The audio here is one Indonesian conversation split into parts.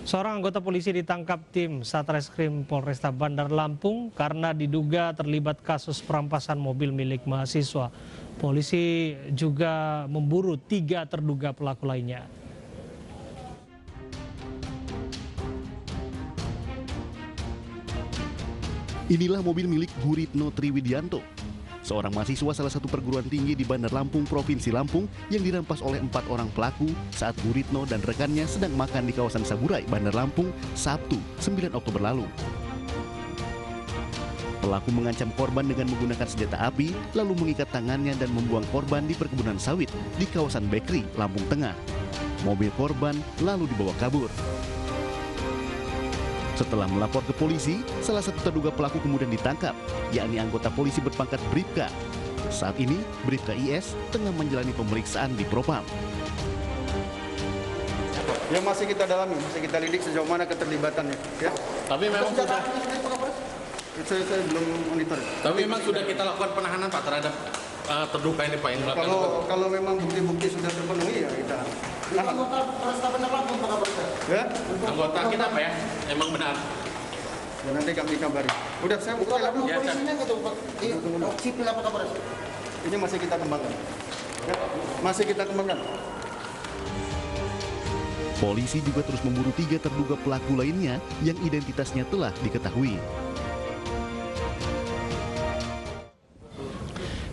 Seorang anggota polisi ditangkap tim Satreskrim Polresta Bandar Lampung karena diduga terlibat kasus perampasan mobil milik mahasiswa. Polisi juga memburu 3 terduga pelaku lainnya. Inilah mobil milik Guritno Triwidianto, seorang mahasiswa salah satu perguruan tinggi di Bandar Lampung, Provinsi Lampung yang dirampas oleh 4 orang pelaku saat Guritno dan rekannya sedang makan di kawasan Saburai, Bandar Lampung, Sabtu, 9 Oktober lalu. Pelaku mengancam korban dengan menggunakan senjata api, lalu mengikat tangannya dan membuang korban di perkebunan sawit di kawasan Bekri, Lampung Tengah. Mobil korban lalu dibawa kabur. Setelah melapor ke polisi, salah satu terduga pelaku kemudian ditangkap, yakni anggota polisi berpangkat Bribka. Saat ini, Bribka IS tengah menjalani pemeriksaan di Propam. Yang masih kita dalami, masih kita lidik sejauh mana keterlibatannya. Ya. Tapi memang sudah. Saya belum monitor. Tapi memang sudah kita lakukan penahanan Pak terhadap terduga ini Pak yang melakukan. Kalau memang bukti-bukti sudah terpenuhi ya kita. Anggota Polresta Bandar Lampung Pak Kapolres. Ya? Anggota kita Pak ya, emang benar. Ya, nanti kami kabari. Udah saya buka lagi. Ya, Polisinya gitu Pak. Sipil apa Kapolres? Ini masih kita kembangkan. Ya? Masih kita kembangkan. Polisi juga terus memburu 3 terduga pelaku lainnya yang identitasnya telah diketahui.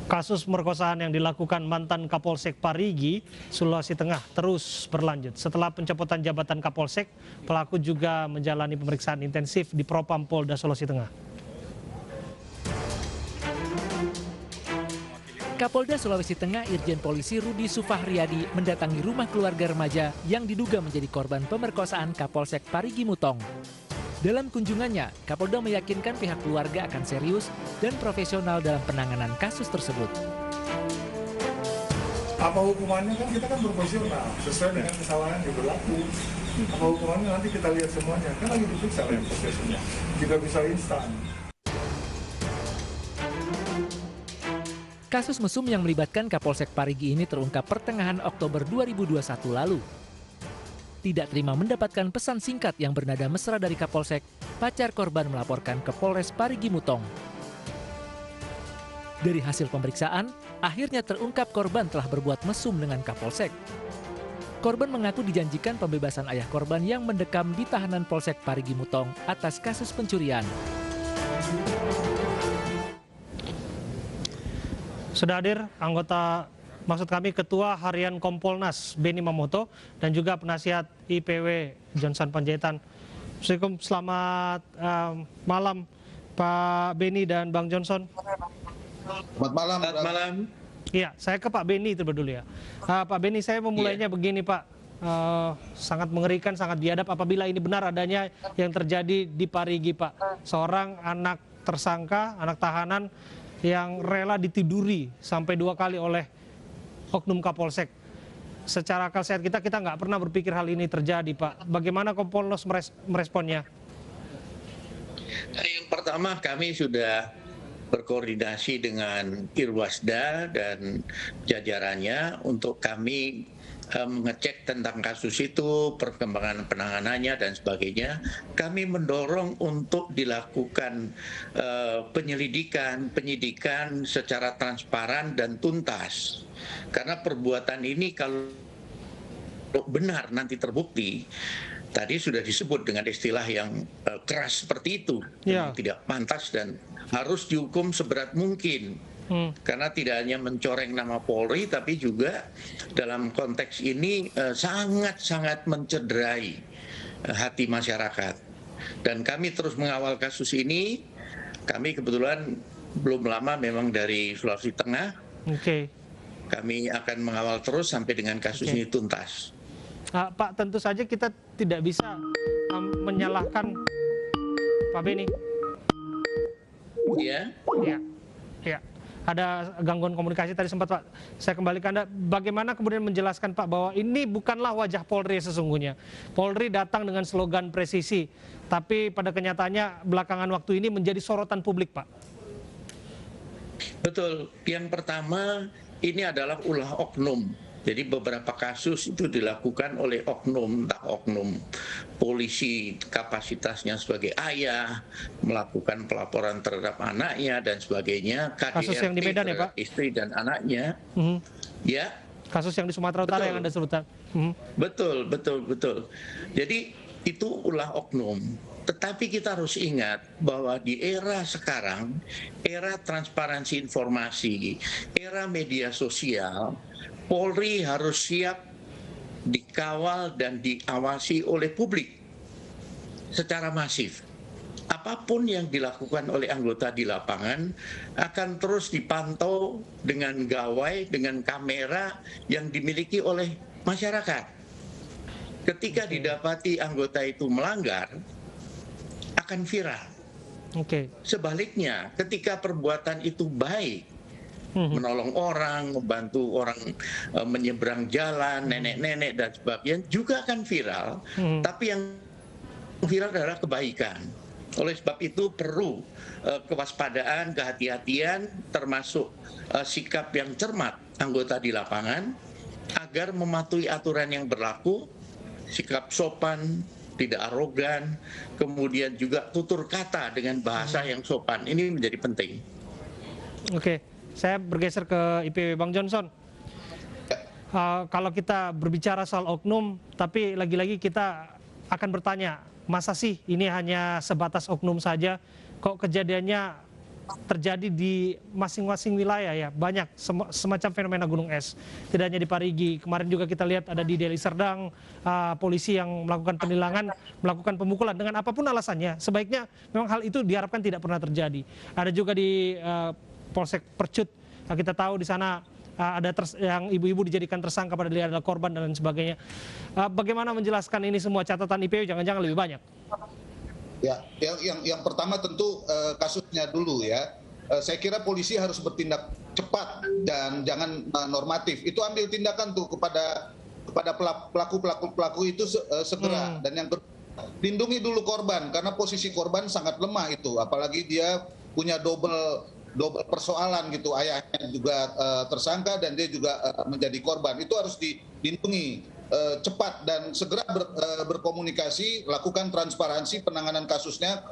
Kasus pemerkosaan yang dilakukan mantan Kapolsek Parigi, Sulawesi Tengah terus berlanjut. Setelah pencopotan jabatan Kapolsek, pelaku juga menjalani pemeriksaan intensif di Propam Polda Sulawesi Tengah. Kapolda Sulawesi Tengah Irjen Polisi Rudi Sufahriyadi mendatangi rumah keluarga remaja yang diduga menjadi korban pemerkosaan Kapolsek Parigi Mutong. Dalam kunjungannya, Kapolda meyakinkan pihak keluarga akan serius dan profesional dalam penanganan kasus tersebut. Apa hukumannya kan kita kan profesional, sesuai dengan kesalahan yang berlaku. Apa hukumannya nanti kita lihat semuanya, kan lagi diperiksa oleh prosesnya. Tidak bisa instan. Kasus mesum yang melibatkan Kapolsek Parigi ini terungkap pertengahan Oktober 2021 lalu. Tidak terima mendapatkan pesan singkat yang bernada mesra dari Kapolsek, pacar korban melaporkan ke Polres Parigi Mutong. Dari hasil pemeriksaan, akhirnya terungkap korban telah berbuat mesum dengan Kapolsek. Korban mengaku dijanjikan pembebasan ayah korban yang mendekam di tahanan Polsek Parigi Mutong atas kasus pencurian. Sudah hadir maksud kami Ketua Harian Kompolnas Beni Mamoto dan juga penasihat IPW Johnson Panjaitan. Assalamualaikum, selamat malam Pak Beni dan Bang Johnson. Selamat malam. Selamat malam. Iya, saya ke Pak Beni terlebih dulu ya. Pak Beni, saya memulainya begini Pak. Sangat mengerikan, sangat biadab apabila ini benar adanya yang terjadi di Parigi Pak. Seorang anak tersangka, anak tahanan yang rela ditiduri sampai 2 kali oleh oknum Kapolsek. Secara akal sehat kita nggak pernah berpikir hal ini terjadi, Pak. Bagaimana Kompolnas meresponnya? Yang pertama, kami sudah berkoordinasi dengan Irwasda dan jajarannya untuk kami mengecek tentang kasus itu, perkembangan penanganannya dan sebagainya. Kami mendorong untuk dilakukan penyidikan secara transparan dan tuntas. Karena perbuatan ini kalau benar nanti terbukti, tadi sudah disebut dengan istilah yang keras seperti itu, yang tidak pantas dan harus dihukum seberat mungkin. Karena tidak hanya mencoreng nama Polri, tapi juga dalam konteks ini sangat-sangat mencederai hati masyarakat. Dan kami terus mengawal kasus ini. Kami kebetulan belum lama memang dari Sulawesi Tengah. Kami akan mengawal terus sampai dengan kasus ini tuntas. Pak, tentu saja kita tidak bisa menyalahkan Pak Beni. Iya. Ya. Ada gangguan komunikasi tadi sempat Pak. Saya kembali ke Anda. Bagaimana kemudian menjelaskan Pak bahwa ini bukanlah wajah Polri sesungguhnya. Polri datang dengan slogan presisi, tapi pada kenyataannya belakangan waktu ini menjadi sorotan publik Pak. Betul. Yang pertama, ini adalah ulah oknum Jadi beberapa kasus itu dilakukan oleh oknum, entah oknum polisi kapasitasnya sebagai ayah, melakukan pelaporan terhadap anaknya dan sebagainya, Kasus yang di KDRT Medan ya, terhadap Pak? istri dan anaknya. Ya, Kasus yang di Sumatera Utara Betul. yang Anda sebutkan. betul. Jadi itu ulah oknum. Tetapi kita harus ingat bahwa di era sekarang, era transparansi informasi, era media sosial, Polri harus siap dikawal dan diawasi oleh publik secara masif. Apapun yang dilakukan oleh anggota di lapangan akan terus dipantau dengan gawai, dengan kamera yang dimiliki oleh masyarakat. Ketika didapati anggota itu melanggar, akan viral. Sebaliknya, ketika perbuatan itu baik, menolong orang, membantu orang menyeberang jalan, nenek-nenek dan sebagainya, juga akan viral. Tapi yang viral adalah kebaikan. Oleh sebab itu perlu kewaspadaan, kehati-hatian, termasuk sikap yang cermat anggota di lapangan, agar mematuhi aturan yang berlaku, sikap sopan, tidak arogan, kemudian juga tutur kata dengan bahasa yang sopan. Ini menjadi penting. Oke, saya bergeser ke IPW Bang Johnson. Kalau kita berbicara soal oknum, tapi lagi-lagi kita akan bertanya, masa sih ini hanya sebatas oknum saja? Kok kejadiannya terjadi di masing-masing wilayah ya? Banyak, semacam fenomena gunung es. Tidak hanya di Parigi, kemarin juga kita lihat ada di Deli Serdang, polisi yang melakukan penilangan, melakukan pemukulan dengan apapun alasannya. Sebaiknya memang hal itu diharapkan tidak pernah terjadi. Ada juga di Polsek Percut, kita tahu di sana ada yang ibu-ibu dijadikan tersangka pada adalah korban dan lain sebagainya. Bagaimana menjelaskan ini semua? Catatan IPW jangan-jangan lebih banyak. Ya, yang pertama tentu kasusnya dulu ya. Saya kira polisi harus bertindak cepat dan jangan normatif. Itu ambil tindakan tuh kepada pelaku itu segera. Dan yang kedua, lindungi dulu korban karena posisi korban sangat lemah itu. Apalagi dia punya double persoalan gitu. Ayahnya juga tersangka dan dia juga menjadi korban. Itu harus dilindungi. Cepat dan segera berkomunikasi, lakukan transparansi penanganan kasusnya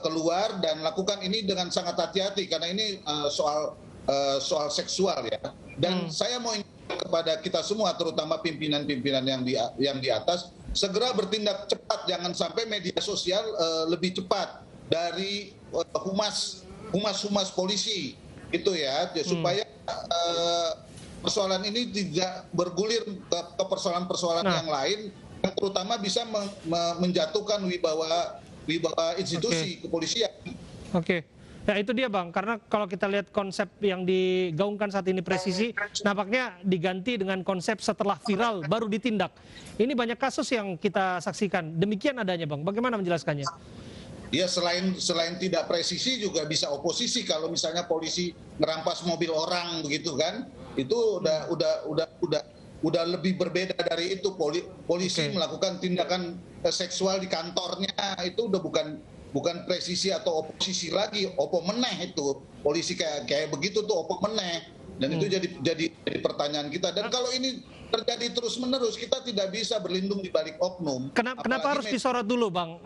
keluar dan lakukan ini dengan sangat hati-hati karena ini soal seksual ya. Dan saya mau ingatkan kepada kita semua, terutama pimpinan-pimpinan yang di atas, segera bertindak cepat, jangan sampai media sosial lebih cepat dari humas polisi itu ya, supaya persoalan ini tidak bergulir ke persoalan-persoalan yang lain, yang terutama bisa menjatuhkan wibawa institusi kepolisian. Oke. Nah itu dia Bang, karena kalau kita lihat konsep yang digaungkan saat ini presisi, nampaknya diganti dengan konsep setelah viral baru ditindak. Ini banyak kasus yang kita saksikan, demikian adanya Bang, bagaimana menjelaskannya? Ya selain tidak presisi juga bisa oposisi kalau misalnya polisi merampas mobil orang begitu kan, itu udah lebih berbeda dari itu. Polisi melakukan tindakan seksual di kantornya itu udah bukan presisi atau oposisi lagi, opo meneh itu polisi kayak begitu tuh opo meneh. Dan itu jadi pertanyaan kita. Dan kalau ini terjadi terus-menerus, kita tidak bisa berlindung di balik oknum. Kenapa harus disorot dulu Bang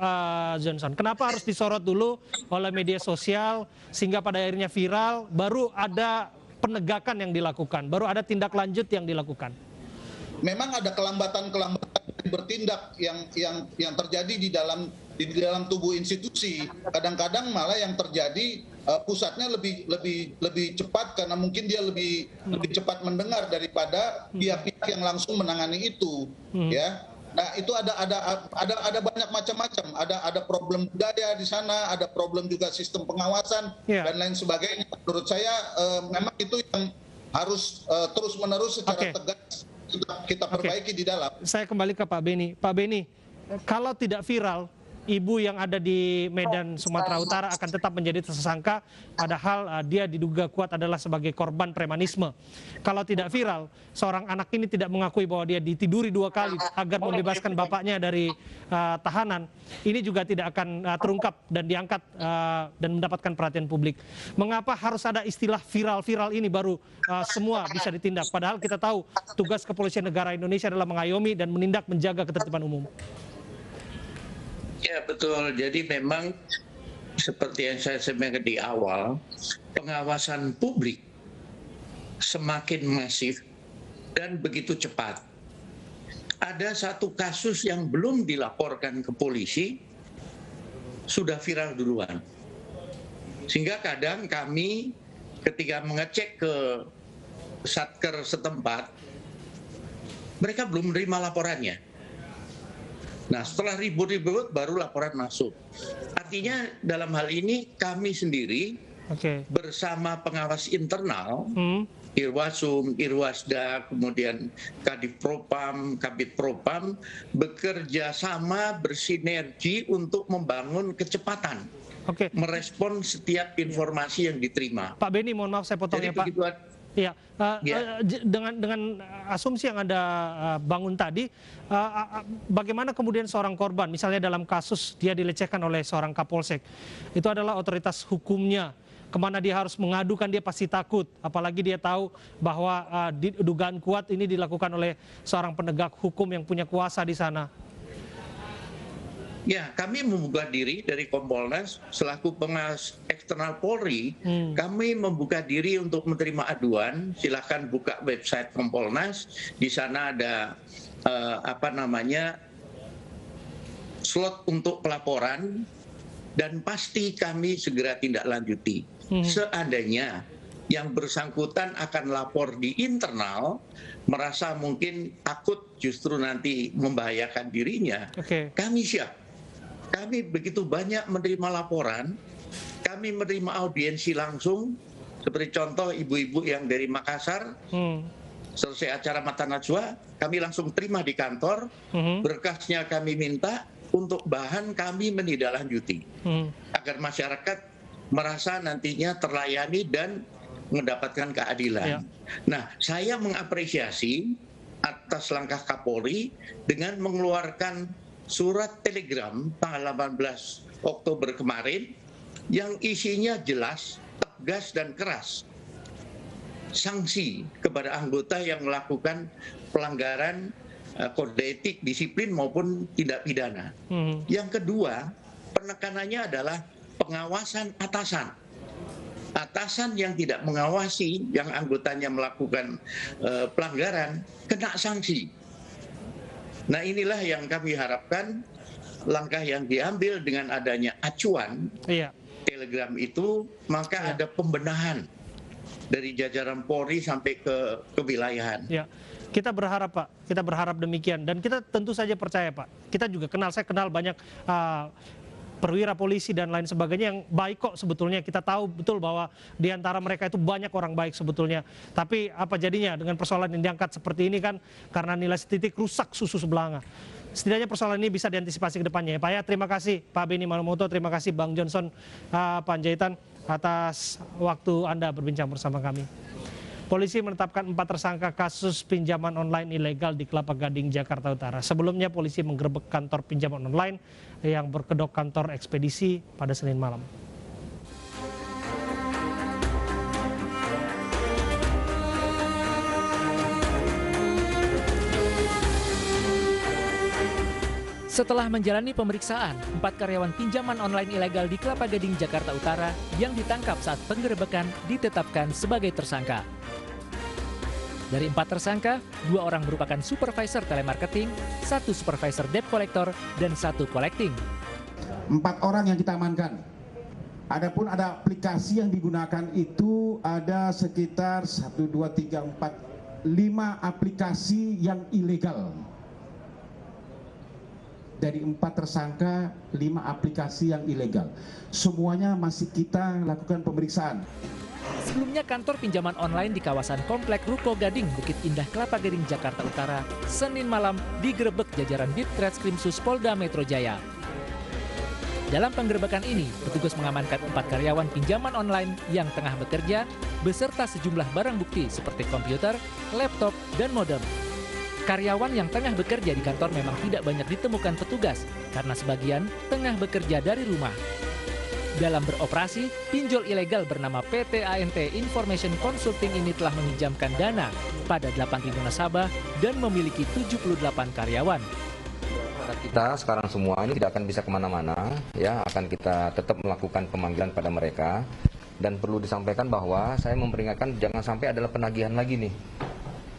Johnson? Kenapa harus disorot dulu oleh media sosial sehingga pada akhirnya viral, baru ada penegakan yang dilakukan, baru ada tindak lanjut yang dilakukan? Memang ada kelambatan bertindak yang terjadi di dalam tubuh institusi. Kadang-kadang malah yang terjadi pusatnya lebih cepat karena mungkin dia lebih cepat mendengar daripada pihak-pihak yang langsung menangani itu, ya. Nah itu ada banyak macam-macam. Ada problem budaya di sana, ada problem juga sistem pengawasan dan lain sebagainya. Menurut saya memang itu yang harus terus-menerus secara tegas kita perbaiki di dalam. Saya kembali ke Pak Beni. Pak Beni, kalau tidak viral, ibu yang ada di Medan, Sumatera Utara akan tetap menjadi tersangka, padahal dia diduga kuat adalah sebagai korban premanisme. Kalau tidak viral, seorang anak ini tidak mengakui bahwa dia ditiduri 2 kali agar membebaskan bapaknya dari tahanan, ini juga tidak akan terungkap dan diangkat dan mendapatkan perhatian publik. Mengapa harus ada istilah viral-viral ini baru semua bisa ditindak? Padahal kita tahu tugas kepolisian negara Indonesia adalah mengayomi dan menindak menjaga ketertiban umum. Ya betul, jadi memang seperti yang saya sampaikan di awal, pengawasan publik semakin masif dan begitu cepat. Ada satu kasus yang belum dilaporkan ke polisi, sudah viral duluan. Sehingga kadang kami ketika mengecek ke Satker setempat, mereka belum menerima laporannya. Nah, setelah ribut-ribut baru laporan masuk. Artinya dalam hal ini kami sendiri bersama pengawas internal, Irwasum, Irwasda, kemudian Kadif Propam, Kabid Propam, bekerja sama bersinergi untuk membangun kecepatan, merespon setiap informasi yang diterima. Pak Beni, mohon maaf saya potong ya Pak. Iya, dengan asumsi yang Anda bangun tadi, bagaimana kemudian seorang korban, misalnya dalam kasus dia dilecehkan oleh seorang Kapolsek, itu adalah otoritas hukumnya, kemana dia harus mengadukan, dia pasti takut, apalagi dia tahu bahwa dugaan kuat ini dilakukan oleh seorang penegak hukum yang punya kuasa di sana. Ya, kami membuka diri dari Kompolnas selaku pengawas eksternal Polri. Kami membuka diri untuk menerima aduan. Silakan buka website Kompolnas. Di sana ada slot untuk pelaporan dan pasti kami segera tindak lanjuti. Seandainya yang bersangkutan akan lapor di internal, merasa mungkin takut justru nanti membahayakan dirinya, kami siap. Kami begitu banyak menerima laporan, kami menerima audiensi langsung, seperti contoh ibu-ibu yang dari Makassar, selesai acara Mata Najwa, kami langsung terima di kantor, berkasnya kami minta, untuk bahan kami menindaklanjuti, agar masyarakat merasa nantinya terlayani dan mendapatkan keadilan. Nah, saya mengapresiasi atas langkah Kapolri dengan mengeluarkan surat telegram tanggal 18 Oktober kemarin yang isinya jelas, tegas dan keras. Sanksi kepada anggota yang melakukan pelanggaran kode etik, disiplin maupun tindak pidana. Yang kedua, penekanannya adalah pengawasan atasan. Atasan yang tidak mengawasi, yang anggotanya melakukan pelanggaran, kena sanksi. Nah, inilah yang kami harapkan, langkah yang diambil dengan adanya acuan telegram itu, maka ada pembenahan dari jajaran Polri sampai ke kewilayahan. Ya, kita berharap Pak, kita berharap demikian, dan kita tentu saja percaya Pak. Kita juga saya kenal banyak perwira polisi dan lain sebagainya yang baik kok sebetulnya. Kita tahu betul bahwa di antara mereka itu banyak orang baik sebetulnya. Tapi apa jadinya dengan persoalan yang diangkat seperti ini kan, karena nilai titik rusak susu sebelanga. Setidaknya persoalan ini bisa diantisipasi ke depannya ya Pak ya. Terima kasih Pak Beni Mamoto, terima kasih Bang Johnson Panjaitan atas waktu Anda berbincang bersama kami. Polisi menetapkan 4 tersangka kasus pinjaman online ilegal di Kelapa Gading, Jakarta Utara. Sebelumnya polisi menggerebek kantor pinjaman online yang berkedok kantor ekspedisi pada Senin malam. Setelah menjalani pemeriksaan, 4 karyawan pinjaman online ilegal di Kelapa Gading, Jakarta Utara yang ditangkap saat penggerebekan ditetapkan sebagai tersangka. Dari 4 tersangka, 2 orang merupakan supervisor telemarketing, 1 supervisor debt collector, dan 1 collecting. 4 orang yang kita amankan. Adapun ada aplikasi yang digunakan itu ada sekitar 1, 2, 3, 4, 5 aplikasi yang ilegal. Dari 4 tersangka, 5 aplikasi yang ilegal. Semuanya masih kita lakukan pemeriksaan. Sebelumnya kantor pinjaman online di kawasan Komplek Ruko Gading, Bukit Indah, Kelapa Gading, Jakarta Utara, Senin malam digerebek jajaran Ditreskrimsus Polda Metro Jaya. Dalam penggerebekan ini, petugas mengamankan 4 karyawan pinjaman online yang tengah bekerja beserta sejumlah barang bukti seperti komputer, laptop, dan modem. Karyawan yang tengah bekerja di kantor memang tidak banyak ditemukan petugas karena sebagian tengah bekerja dari rumah. Dalam beroperasi, pinjol ilegal bernama PT ANT Information Consulting ini telah meminjamkan dana pada 8.000 nasabah dan memiliki 78 karyawan. Kita sekarang semua ini tidak akan bisa kemana-mana, ya akan kita tetap melakukan pemanggilan pada mereka. Dan perlu disampaikan bahwa saya memperingatkan jangan sampai adalah penagihan lagi nih.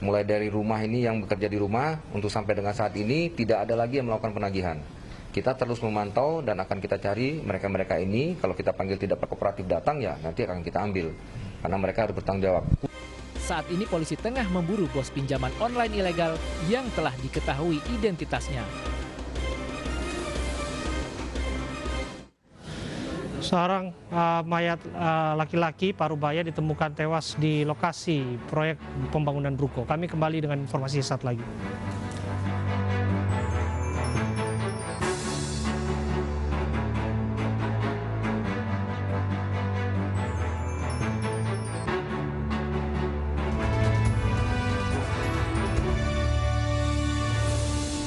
Mulai dari rumah ini yang bekerja di rumah, untuk sampai dengan saat ini tidak ada lagi yang melakukan penagihan. Kita terus memantau dan akan kita cari mereka-mereka ini, kalau kita panggil tidak kooperatif datang ya nanti akan kita ambil. Karena mereka harus bertanggung jawab. Saat ini polisi tengah memburu bos pinjaman online ilegal yang telah diketahui identitasnya. Seorang mayat laki-laki Parubaya ditemukan tewas di lokasi proyek pembangunan ruko. Kami kembali dengan informasi saat lagi.